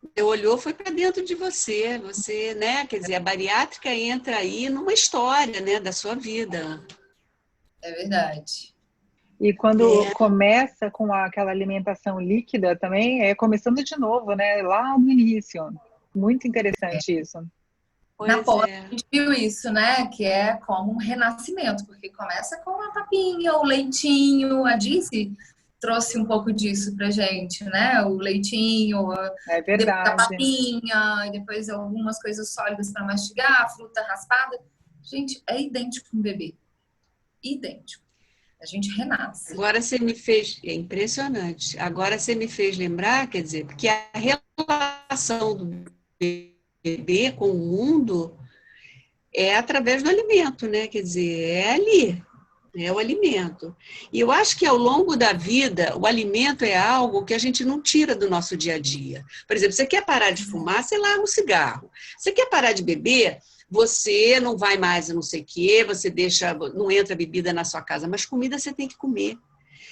Você olhou, foi para dentro de você, né? Quer dizer, a bariátrica entra aí numa história, né, da sua vida. É verdade. E quando começa com aquela alimentação líquida também, é começando de novo, né? Lá no início. Muito interessante isso. Na Pois pós, é. a gente viu isso, né? Que é como um renascimento, porque começa com a papinha, o leitinho, a Dice trouxe um pouco disso pra gente, né? O leitinho, É depois a verdade. papinha, e depois algumas coisas sólidas para mastigar, fruta raspada. Gente, é idêntico com um bebê. Idêntico. A gente renasce. Agora você me fez, é impressionante. Agora você me fez lembrar, quer dizer, que a relação do bebê com o mundo é através do alimento, né? Quer dizer, é ali, é o alimento. E eu acho que ao longo da vida, o alimento é algo que a gente não tira do nosso dia a dia. Por exemplo, você quer parar de fumar, você larga um cigarro. Você quer parar de beber, você não vai mais a não sei o quê, você deixa, não entra bebida na sua casa, mas comida você tem que comer.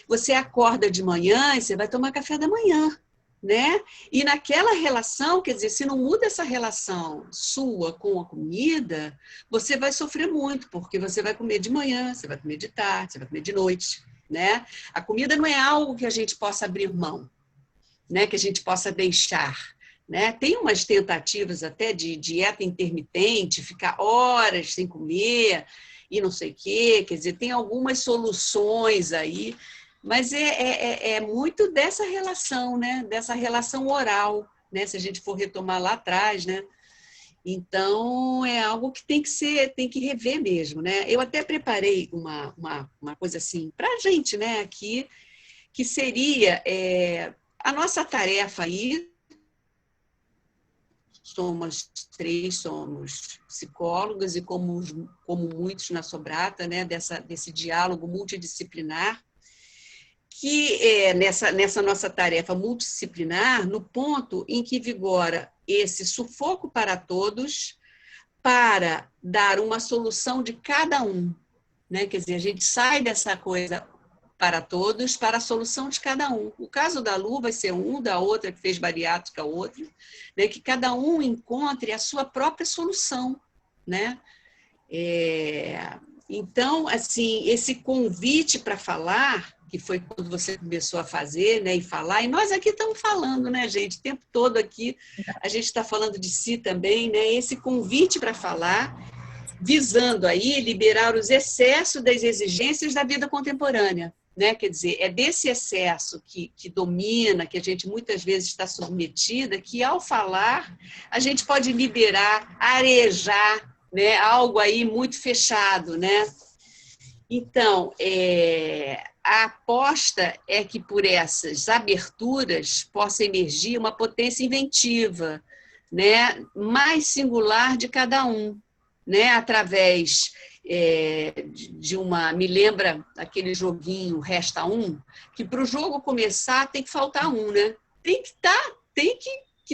Você acorda de manhã e você vai tomar café da manhã, né? E naquela relação, quer dizer, se não muda essa relação sua com a comida, você vai sofrer muito, porque você vai comer de manhã, você vai comer de tarde, você vai comer de noite, né? A comida não é algo que a gente possa abrir mão, né? Que a gente possa deixar. Né? Tem umas tentativas até de dieta intermitente, ficar horas sem comer e não sei o quê, quer dizer, tem algumas soluções aí, mas é muito dessa relação, né? Dessa relação oral, né? Se a gente for retomar lá atrás, né? Então, é algo que tem que rever mesmo, né? Eu até preparei uma coisa assim para a gente, né? Aqui, que seria a nossa tarefa aí. Somos três, somos psicólogas e como muitos na Sobrata, né, desse diálogo multidisciplinar, que é nessa nossa tarefa multidisciplinar, no ponto em que vigora esse sufoco para todos, para dar uma solução de cada um, né? Quer dizer, a gente sai dessa coisa para todos, para a solução de cada um. O caso da Lu vai ser um, da outra que fez bariátrica, outro, né? Que cada um encontre a sua própria solução, né? Então, assim, esse convite para falar, que foi quando você começou a fazer, né, e falar, e nós aqui estamos falando, né, gente, o tempo todo aqui, a gente está falando de si também, né, esse convite para falar, visando aí liberar os excessos das exigências da vida contemporânea, né? Quer dizer, é desse excesso que domina, que a gente muitas vezes está submetida, que ao falar a gente pode liberar, arejar, né? Algo aí muito fechado, né? Então, a aposta é que por essas aberturas possa emergir uma potência inventiva, né? Mais singular de cada um, né? Através de uma... Me lembra aquele joguinho Resta Um, que para o jogo começar tem que faltar um, né? Tem que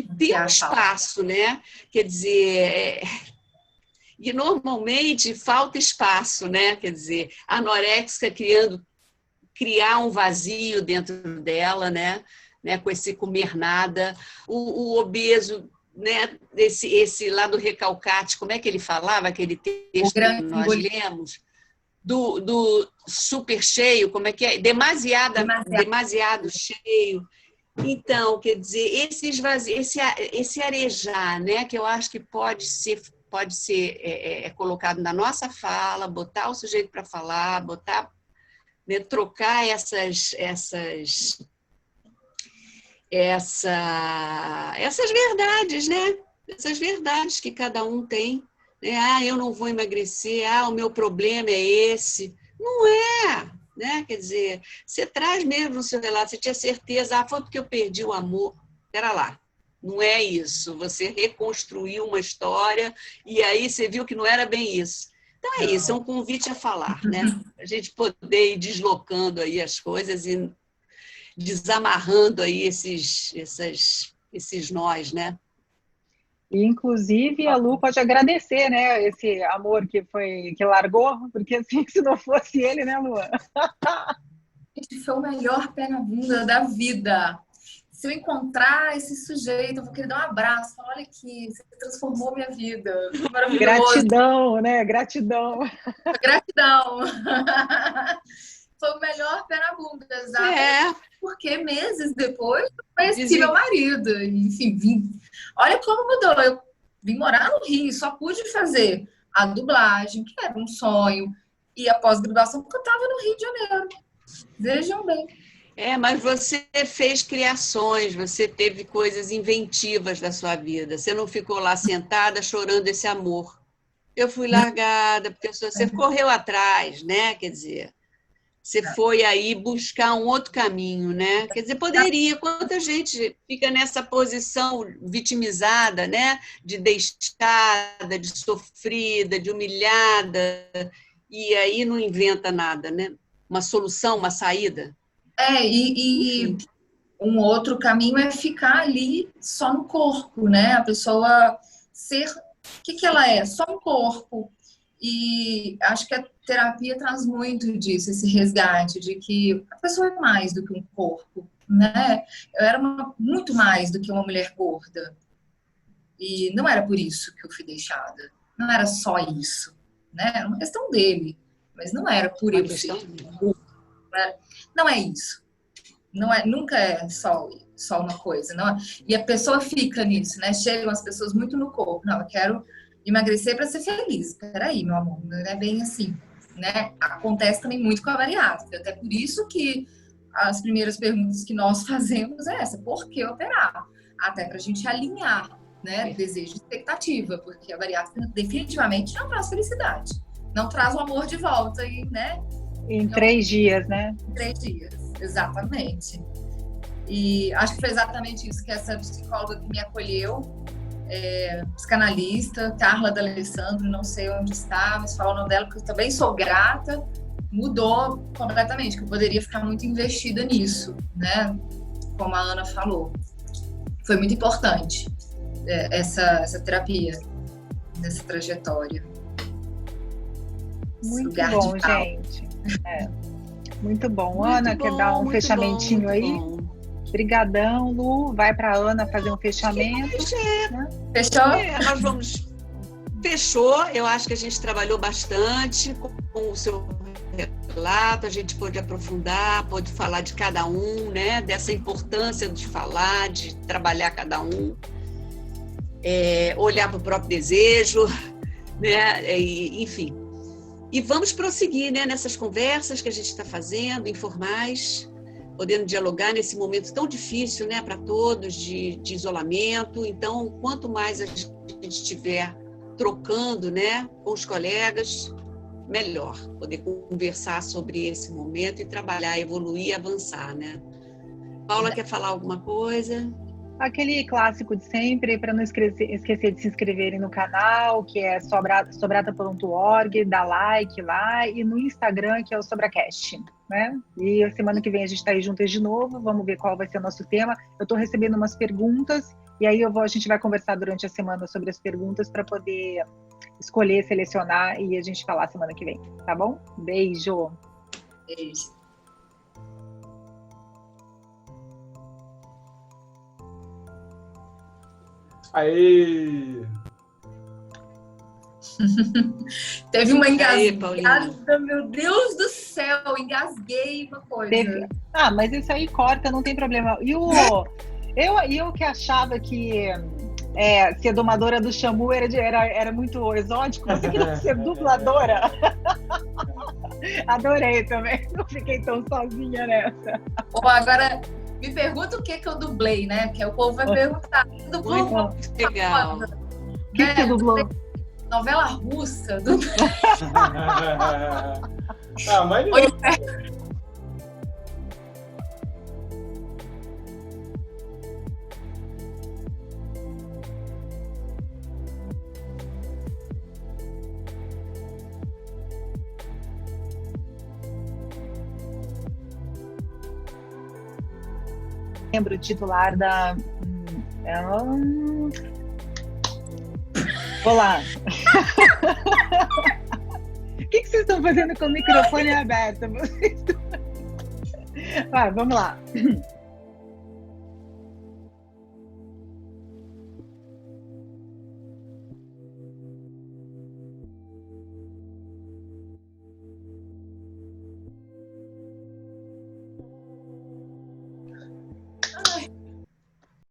ter um espaço, né? Quer dizer... E normalmente falta espaço, né? Quer dizer, a anoréxica criar um vazio dentro dela, né? Com esse comer nada, o obeso, né? Esse lado recalcate, como é que ele falava, aquele texto que nós lemos, do super cheio, como é que é? Demasiado cheio. Então, quer dizer, esse arejar, né? Que eu acho que pode ser colocado na nossa fala, botar o sujeito para falar, né, trocar essas verdades, né? Essas verdades que cada um tem. Né? Ah, eu não vou emagrecer, o meu problema é esse. Não é, né? Quer dizer, você traz mesmo no seu relato, você tinha certeza, foi porque eu perdi o amor. Espera lá. Não é isso. Você reconstruiu uma história e aí você viu que não era bem isso. Então é isso, é um convite a falar, né? A gente poder ir deslocando aí as coisas e desamarrando aí esses nós, né? E, inclusive, a Lu pode agradecer, né, esse amor que largou, porque assim, se não fosse ele, né, Lu? Esse foi o melhor pé na bunda da vida. Se eu encontrar esse sujeito, eu vou querer dar um abraço. Falar, olha aqui, você transformou minha vida. Maravilhoso. Gratidão, né? Gratidão. Gratidão. Foi o melhor pé na bunda, exato. Porque meses depois eu conheci meu marido. Enfim, olha como mudou. Eu vim morar no Rio, só pude fazer a dublagem, que era um sonho, e a pós-graduação, porque eu estava no Rio de Janeiro. Vejam bem. Mas você fez criações, você teve coisas inventivas da sua vida. Você não ficou lá sentada chorando esse amor. Eu fui largada, porque você correu atrás, né? Quer dizer, você foi aí buscar um outro caminho, né? Quer dizer, poderia. Quanta gente fica nessa posição vitimizada, né? De deixada, de sofrida, de humilhada, e aí não inventa nada, né? Uma solução, uma saída. E um outro caminho é ficar ali só no corpo, né? A pessoa ser... O que ela é? Só um corpo. E acho que a terapia traz muito disso, esse resgate, de que a pessoa é mais do que um corpo, né? Eu era muito mais do que uma mulher gorda. E não era por isso que eu fui deixada. Não era só isso, né? Era uma questão dele. Mas não era por eu ser gorda. Não é isso. Não é, nunca é só uma coisa. Não é. E a pessoa fica nisso, né? Chegam as pessoas muito no corpo. Não, eu quero emagrecer para ser feliz. Peraí, meu amor, não é bem assim, né? Acontece também muito com a bariátrica. Até por isso que as primeiras perguntas que nós fazemos é essa: por que operar? Até para a gente alinhar, né? Desejo e expectativa, porque a bariátrica definitivamente não traz felicidade. Não traz o amor de volta, né? Em 3 dias, né? Em 3 dias, exatamente. E acho que foi exatamente isso que essa psicóloga que me acolheu, psicanalista, Carla D'Alessandro, não sei onde está, mas falo o nome dela, porque eu também sou grata, mudou completamente, que eu poderia ficar muito investida nisso, né? Como a Ana falou. Foi muito importante essa terapia, nessa trajetória. Muito bom, gente. Muito bom. Muito Ana, quer dar um fechamentinho aí? Obrigadão, Lu. Vai para a Ana fazer um fechamento. Né? Fechou? Nós vamos... Fechou. Eu acho que a gente trabalhou bastante com o seu relato. A gente pôde aprofundar, pôde falar de cada um, né? Dessa importância de falar, de trabalhar cada um. Olhar para o próprio desejo, né? Enfim. E vamos prosseguir, né, nessas conversas que a gente está fazendo, informais, podendo dialogar nesse momento tão difícil, né, para todos, de isolamento. Então, quanto mais a gente estiver trocando, né, com os colegas, melhor poder conversar sobre esse momento e trabalhar, evoluir, avançar, né? Paula, quer falar alguma coisa? Aquele clássico de sempre, para não esquecer de se inscreverem no canal, que é sobrata.org, dá like lá, e no Instagram, que é o Sobracast, né? E a semana que vem a gente está aí juntas de novo, vamos ver qual vai ser o nosso tema. Eu estou recebendo umas perguntas, e aí a gente vai conversar durante a semana sobre as perguntas para poder escolher, selecionar e a gente falar semana que vem, tá bom? Beijo! Beijo! Aê! Teve uma engasgada, meu Deus do céu, engasguei uma coisa. Mas isso aí corta, não tem problema. E eu que achava que ser domadora do Xamu era muito exótico, você queria ser dubladora? Adorei também, não fiquei tão sozinha nessa. Agora... Me pergunta o que eu dublei, né? Porque o povo vai perguntar. Muito legal. O que você dublou? Novela russa. Mas... Lembro o titular da... Olá. O que vocês estão fazendo com o microfone aberto? Vai, vamos lá.